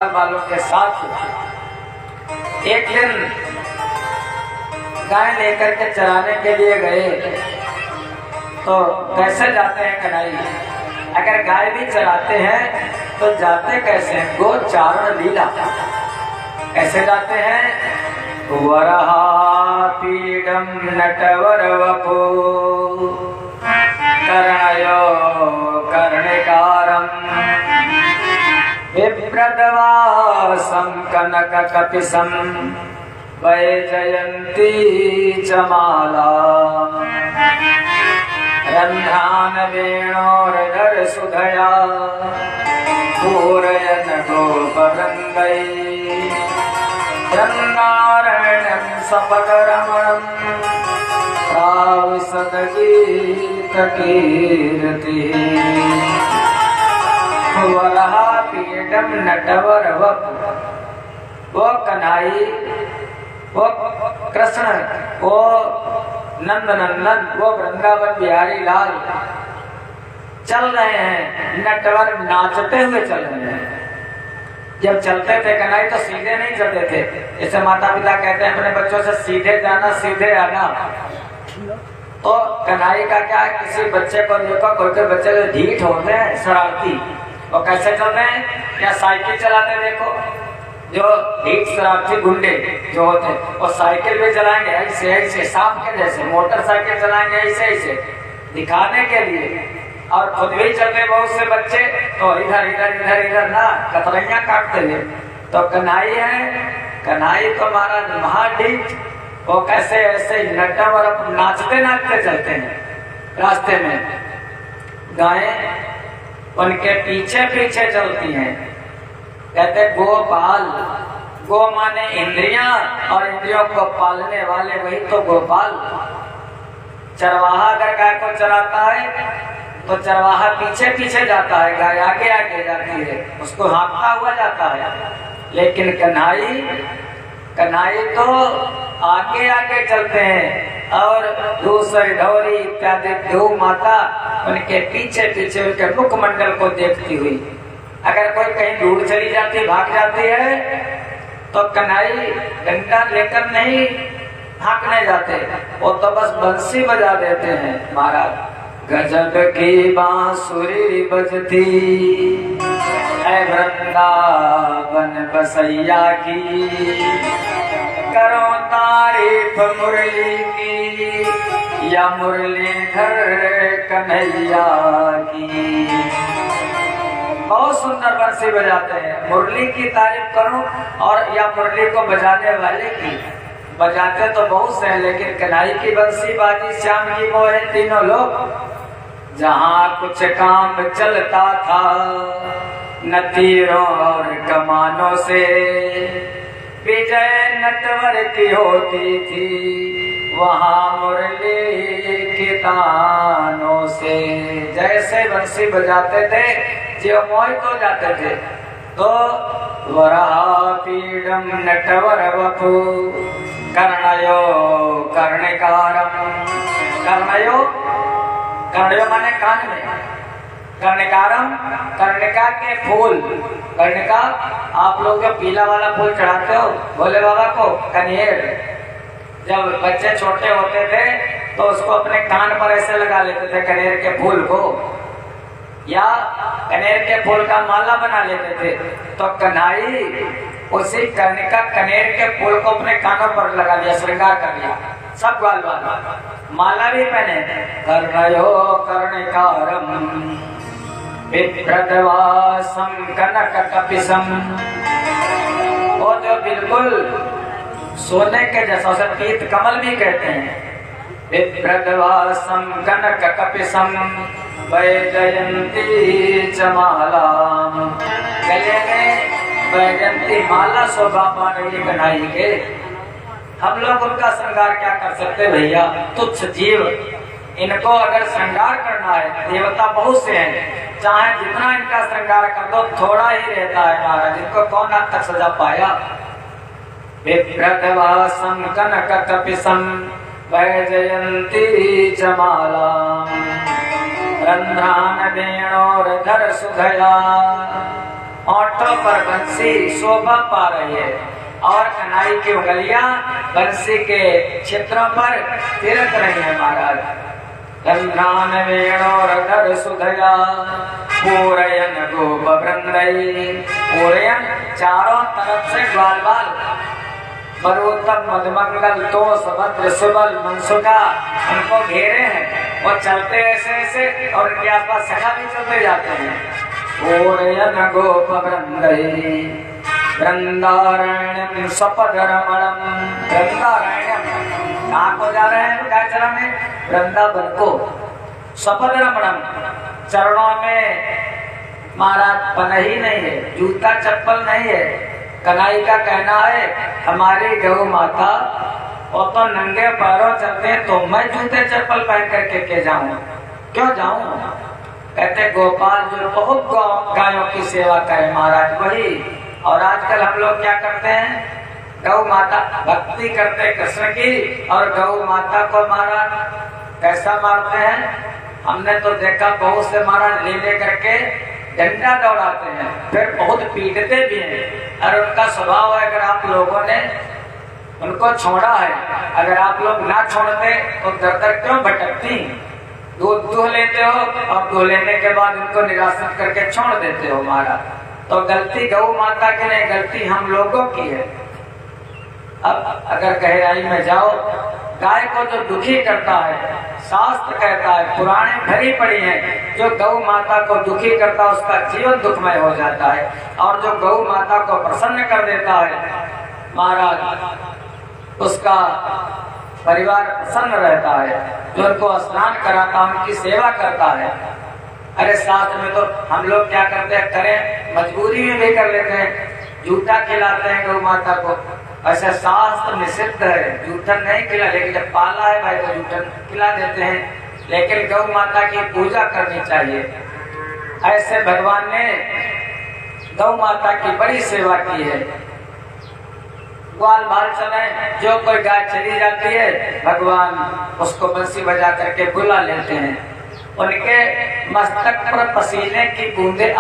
वालों के साथ एक दिन गाय लेकर के चराने के लिए गए। तो कैसे जाते हैं कन्हई? अगर गाय भी चराते हैं तो जाते कैसे हैं? गोचारण लीला कैसे जाते हैं? वरहा पीडम नटवर वपो कर्णयो कर्णिकारम विप्रदवासं कनककपिशं वैजयन्ती च माला रन्ध्रान् वेणोर्धर सुधया पूरयन् गोपवृन्दै चन्नारायणं सपदरमणं प्राविशद्गीतकीर्तिः वरहा पीडम नटवर वप। वो कन्हई, वो कृष्ण, वो नंद नंदन, वो वृंदावन बिहारी लाल चल रहे हैं, नटवर नाचते हुए चल रहे हैं। जब चलते थे कन्हई तो सीधे नहीं चलते थे। जैसे माता पिता कहते हैं अपने बच्चों से सीधे जाना सीधे आना, तो कन्हई का क्या है, किसी बच्चे को देखो, कोई बच्चे जो ढीठ होते हैं, शरारती, वो कैसे चलते हैं? या साइकिल चलाते देखो, जो ढीठ शरारती गुंडे जो होते हैं वो साइकिल भी चलाएंगे ऐसे ऐसे सांप के जैसे, मोटरसाइकिल चलाएंगे ऐसे ऐसे दिखाने के लिए, और खुद भी चलते बहुत से बच्चे तो इधर इधर इधर इधर ना कतरैया काटते हुए। तो कन्हई है, कन्हई तो महाराज महाढीठ, वो कैसे ऐसे नटवर नाचते नाचते चलते हैं रास्ते में। गायें उनके पीछे पीछे चलती हैं। कहते गोपाल, गो माने इंद्रियां, और इंद्रियों को पालने वाले वही तो गोपाल। चरवाहा अगर गाय को चराता है तो चरवाहा पीछे पीछे जाता है, गाय आगे आगे जाती है, उसको हाँकता हुआ जाता है। लेकिन कन्हई, कन्हई तो आगे आगे चलते हैं, और दूसरी ढोरी इत्यादि देव माता उनके पीछे पीछे उनके मुखमंडल को देखती हुई। अगर कोई कहीं दूर चली जाती, भाग जाती है, तो कन्हई डंडा लेकर नहीं भागने जाते, वो तो बस बंसी बजा देते हैं महाराज। गजब की बांसुरी बजती है वृंदावन बसैया की, करो तारीफ मुरली की या मुरलीधर कन्हैया की। बहुत सुंदर बंसी बजाते हैं, मुरली की तारीफ करो और या मुरली को बजाने वाले की। बजाते तो बहुत से हैं, लेकिन कन्हई की बंसी बाजी श्याम की मोहे तीनों लोग। जहाँ कुछ काम चलता था न तीरों और कमानों से, विजय नटवर की होती थी वहाँ मुरली के तानों से। जैसे बंसी बजाते थे जो मोहित हो जाते थे। तो वरहा पीडम नटवर वपु कर्णयो कर्णिकारम। कर्णयो, कर्णयो माने कान में, कर्णिकारम कर्णिका के फूल। कर्णिका आप लोग जो पीला वाला फूल चढ़ाते हो भोले बाबा को, कनेर, जब बच्चे छोटे होते थे तो उसको अपने कान पर ऐसे लगा लेते थे कनेर के फूल को, या कनेर के फूल का माला बना लेते थे। तो कन्हई उसी कर्णिका कनेर के फूल को अपने कानों पर लगा लिया, श्रृंगार कर लिया, सब ग्वाल वाला माला भी पहने। कर्णयो कर्णिकारम विप्रदवासं कनककपिशं, वो जो बिल्कुल सोने के जैसा, उसे पीत कमल भी कहते हैं। विप्रदवासं कनककपिशं वैजयन्ती च माला, गले में वैजयंती माला शोभा पा रही कन्हई के। हम लोग उनका श्रृंगार क्या कर सकते भैया, तुच्छ जीव। इनको अगर श्रृंगार करना है, देवता बहुत से हैं, चाहे जितना इनका श्रृंगार कर दो थोड़ा ही रहता है महाराज, इनको कौन आज तक सजा पाया। विप्रदवासं कनककपिशं वैजयन्ती च माला रंध्रान वेणोर्धर सुधया ओंठों पर बंसी शोभा पा रही है और कन्हई की उंगलियां बंसी के क्षेत्रों पर तिरक रही है महाराज। गंधान वेणोरधर सुधया पूरयन गोप वृंदई। पूरयन चारों तरफ से ग्वाल बाल बरोत्तम मधुमंगल तो सुभद्र सुबल मनसुखा उनको घेरे हैं। वो चलते ऐसे ऐसे और उनके आसपास सखा भी चलते जाते हैं। पूरयन गोप वृंदई वृंदारण्यम सपदरमणम। वृंदारण्यम कहाँ को जा रहे हैं गायचरा में? वृंदावन को। सपदरमणम चरणों में महाराज पनही नहीं है, जूता चप्पल नहीं है। कन्हई का कहना है हमारी गौ माता वो तो नंगे पैरों चलते हैं तो मैं जूते चप्पल पहन करके के जाऊं? क्यों जाऊं? कहते गोपाल जो बहुत गायों की सेवा करे महाराज वही। और आजकल हम लोग क्या करते हैं? गौ माता भक्ति करते कृष्ण की और गौ माता को महाराज कैसा मारते हैं? हमने तो देखा बहुत से महाराज ले करके डंडा दौड़ाते हैं, फिर बहुत पीटते भी हैं। और उनका स्वभाव है अगर आप लोगों ने उनको छोड़ा है, अगर आप लोग ना छोड़ते तो दर दर क्यों भटकती? दूध दूह लेते हो और दूह लेने के बाद उनको निराशित करके छोड़ देते हो महाराज। तो गलती गौ माता की नहीं, गलती हम लोगों की है। अब अगर गहराई में जाओ, गाय को जो दुखी करता है शास्त्र कहता है, पुराणे भरी पड़ी है, जो गौ माता को दुखी करता है उसका जीवन दुखमय हो जाता है। और जो गौ माता को प्रसन्न कर देता है महाराज उसका परिवार प्रसन्न रहता है। जो उनको स्नान कराता है उनकी सेवा करता है। अरे शास्त्र में तो हम लोग क्या करते हैं, करें मजबूरी में भी कर लेते हैं, जूठा खिलाते हैं गौ माता को। ऐसा शास्त्र निषिद्ध है, जूठन नहीं खिला, लेकिन जब पाला है भाई तो जूठन खिला देते हैं। लेकिन गौ माता की पूजा करनी चाहिए। ऐसे भगवान ने गौ माता की बड़ी सेवा की है। ग्वाल बाल चले, जो कोई गाय चली जाती है भगवान उसको बंसी बजा करके बुला लेते हैं। उनके मस्तक पर पसीने की बूंदे